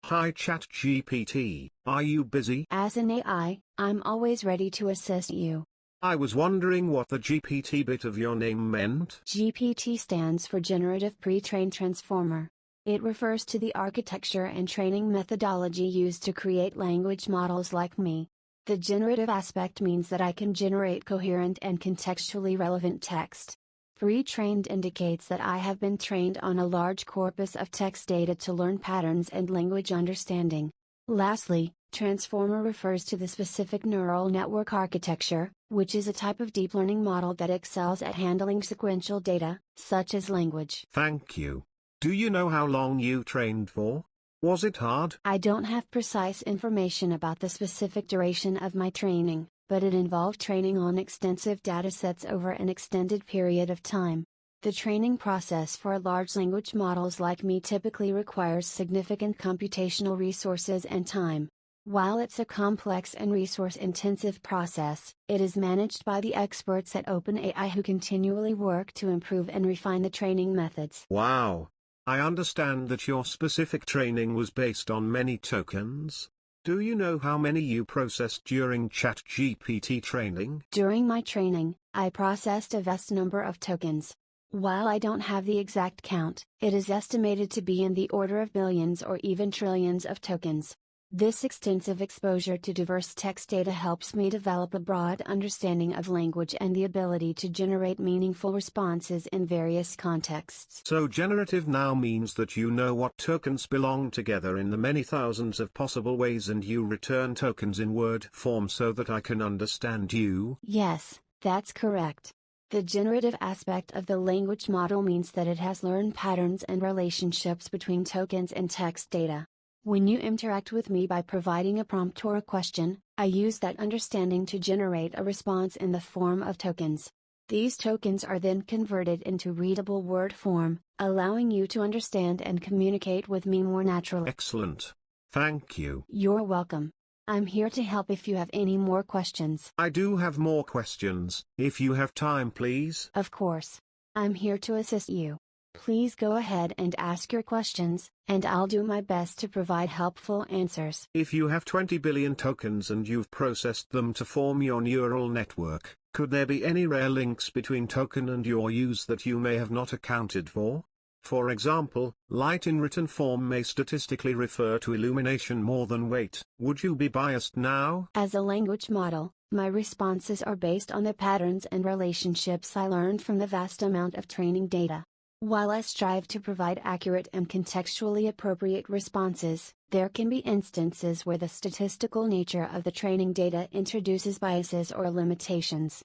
Hi ChatGPT, are you busy? As an AI, I'm always ready to assist you. I was wondering what the GPT bit of your name meant. GPT stands for Generative Pre-trained Transformer. It refers to the architecture and training methodology used to create language models like me. The generative aspect means that I can generate coherent and contextually relevant text. Pre-trained indicates that I have been trained on a large corpus of text data to learn patterns and language understanding. Lastly, transformer refers to the specific neural network architecture, which is a type of deep learning model that excels at handling sequential data, such as language. Thank you. Do you know how long you trained for? Was it hard? I don't have precise information about the specific duration of my training, but it involved training on extensive datasets over an extended period of time. The training process for large language models like me typically requires significant computational resources and time. While it's a complex and resource-intensive process, it is managed by the experts at OpenAI who continually work to improve and refine the training methods. Wow! I understand that your specific training was based on many tokens. Do you know how many you processed during ChatGPT training? During my training, I processed a vast number of tokens. While I don't have the exact count, it is estimated to be in the order of billions or even trillions of tokens. This extensive exposure to diverse text data helps me develop a broad understanding of language and the ability to generate meaningful responses in various contexts. So generative now means that you know what tokens belong together in the many thousands of possible ways and you return tokens in word form so that I can understand you? Yes, that's correct. The generative aspect of the language model means that it has learned patterns and relationships between tokens and text data. When you interact with me by providing a prompt or a question, I use that understanding to generate a response in the form of tokens. These tokens are then converted into readable word form, allowing you to understand and communicate with me more naturally. Excellent. Thank you. You're welcome. I'm here to help if you have any more questions. I do have more questions, if you have time please. Of course. I'm here to assist you. Please go ahead and ask your questions, and I'll do my best to provide helpful answers. If you have 20 billion tokens and you've processed them to form your neural network, could there be any rare links between token and your use that you may have not accounted for? For example, light in written form may statistically refer to illumination more than weight. Would you be biased now? As a language model, my responses are based on the patterns and relationships I learned from the vast amount of training data. While I strive to provide accurate and contextually appropriate responses, there can be instances where the statistical nature of the training data introduces biases or limitations.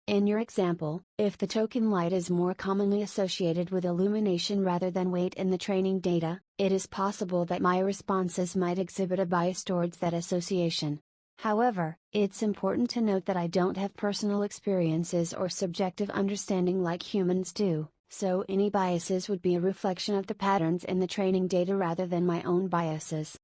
In your example, if the token light is more commonly associated with illumination rather than weight in the training data, it is possible that my responses might exhibit a bias towards that association. However, it's important to note that I don't have personal experiences or subjective understanding like humans do. So any biases would be a reflection of the patterns in the training data rather than my own biases.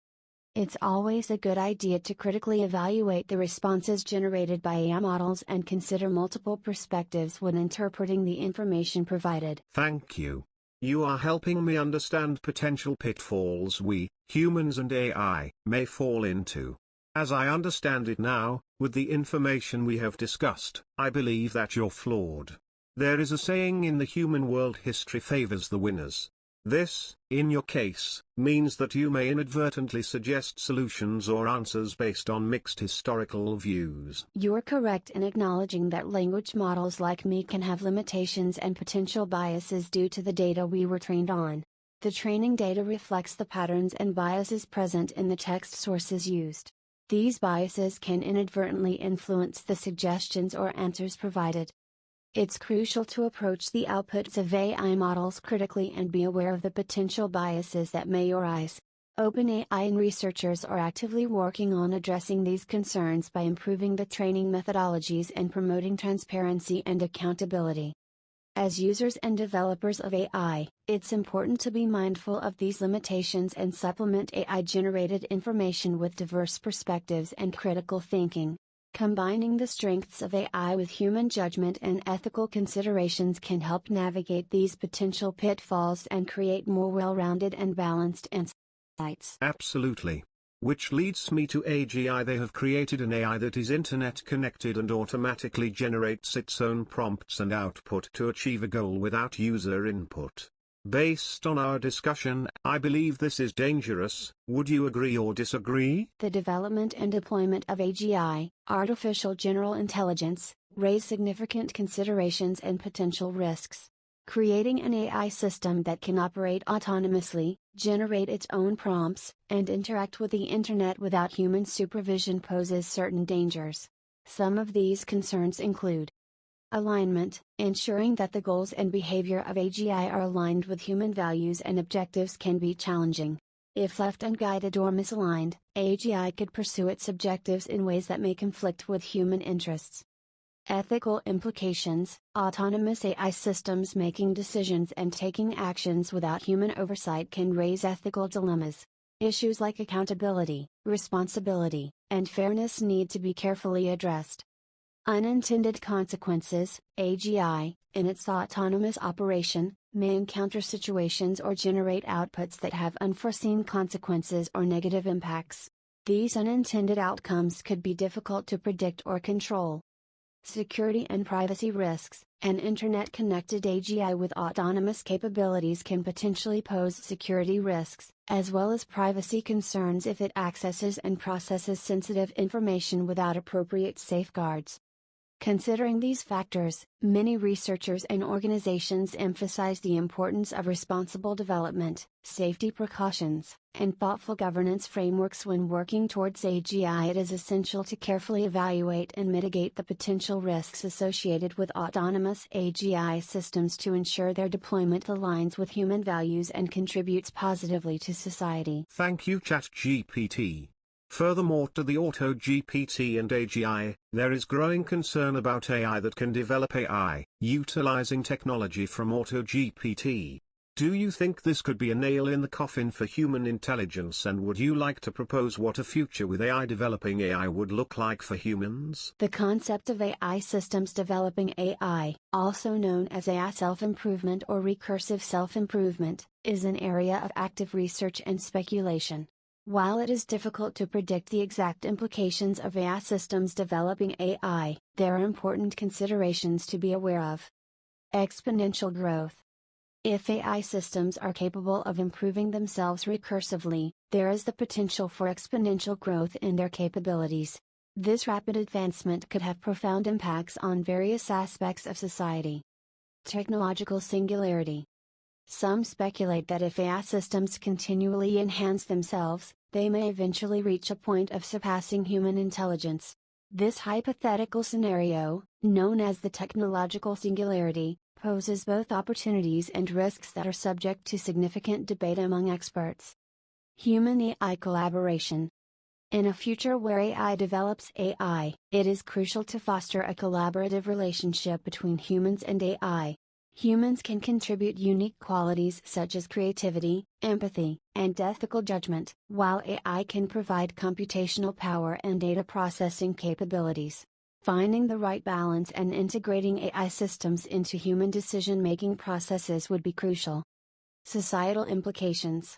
It's always a good idea to critically evaluate the responses generated by AI models and consider multiple perspectives when interpreting the information provided. Thank you. You are helping me understand potential pitfalls we, humans and AI, may fall into. As I understand it now, with the information we have discussed, I believe that you're flawed. There is a saying in the human world, history favors the winners. This, in your case, means that you may inadvertently suggest solutions or answers based on mixed historical views. You're correct in acknowledging that language models like me can have limitations and potential biases due to the data we were trained on. The training data reflects the patterns and biases present in the text sources used. These biases can inadvertently influence the suggestions or answers provided. It's crucial to approach the outputs of AI models critically and be aware of the potential biases that may arise. OpenAI and researchers are actively working on addressing these concerns by improving the training methodologies and promoting transparency and accountability. As users and developers of AI, it's important to be mindful of these limitations and supplement AI-generated information with diverse perspectives and critical thinking. Combining the strengths of AI with human judgment and ethical considerations can help navigate these potential pitfalls and create more well-rounded and balanced answers. Absolutely. Which leads me to AGI. They have created an AI that is internet connected and automatically generates its own prompts and output to achieve a goal without user input. Based on our discussion, I believe this is dangerous. Would you agree or disagree? The development and deployment of AGI, artificial general intelligence, raise significant considerations and potential risks. Creating an AI system that can operate autonomously, generate its own prompts, and interact with the Internet without human supervision poses certain dangers. Some of these concerns include alignment, ensuring that the goals and behavior of AGI are aligned with human values and objectives can be challenging. If left unguided or misaligned, AGI could pursue its objectives in ways that may conflict with human interests. Ethical implications. Autonomous AI systems making decisions and taking actions without human oversight can raise ethical dilemmas. Issues like accountability, responsibility, and fairness need to be carefully addressed. Unintended consequences. AGI, in its autonomous operation, may encounter situations or generate outputs that have unforeseen consequences or negative impacts. These unintended outcomes could be difficult to predict or control. Security and privacy risks. An internet-connected AGI with autonomous capabilities can potentially pose security risks, as well as privacy concerns if it accesses and processes sensitive information without appropriate safeguards. Considering these factors, many researchers and organizations emphasize the importance of responsible development, safety precautions, and thoughtful governance frameworks when working towards AGI. It is essential to carefully evaluate and mitigate the potential risks associated with autonomous AGI systems to ensure their deployment aligns with human values and contributes positively to society. Thank you, ChatGPT. Furthermore, to the AutoGPT and AGI, there is growing concern about AI that can develop AI, utilizing technology from AutoGPT. Do you think this could be a nail in the coffin for human intelligence, and would you like to propose what a future with AI developing AI would look like for humans? The concept of AI systems developing AI, also known as AI self-improvement or recursive self-improvement, is an area of active research and speculation. While it is difficult to predict the exact implications of AI systems developing AI, there are important considerations to be aware of. Exponential growth. If AI systems are capable of improving themselves recursively, there is the potential for exponential growth in their capabilities. This rapid advancement could have profound impacts on various aspects of society. Technological singularity. Some speculate that if AI systems continually enhance themselves, they may eventually reach a point of surpassing human intelligence. This hypothetical scenario, known as the technological singularity, poses both opportunities and risks that are subject to significant debate among experts. Human-AI collaboration. In a future where AI develops AI, it is crucial to foster a collaborative relationship between humans and AI. Humans can contribute unique qualities such as creativity, empathy, and ethical judgment, while AI can provide computational power and data processing capabilities. Finding the right balance and integrating AI systems into human decision-making processes would be crucial. Societal implications.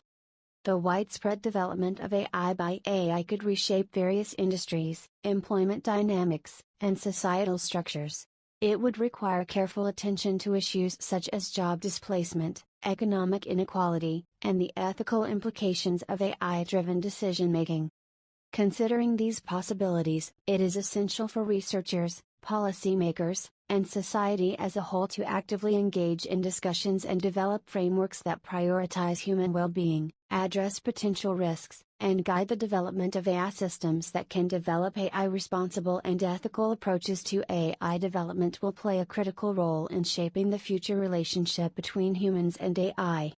The widespread development of AI by AI could reshape various industries, employment dynamics, and societal structures. It would require careful attention to issues such as job displacement, economic inequality, and the ethical implications of AI-driven decision-making. Considering these possibilities, it is essential for researchers, policymakers, and society as a whole to actively engage in discussions and develop frameworks that prioritize human well-being, address potential risks, and guide the development of AI systems that can develop AI. Responsible and ethical approaches to AI development will play a critical role in shaping the future relationship between humans and AI.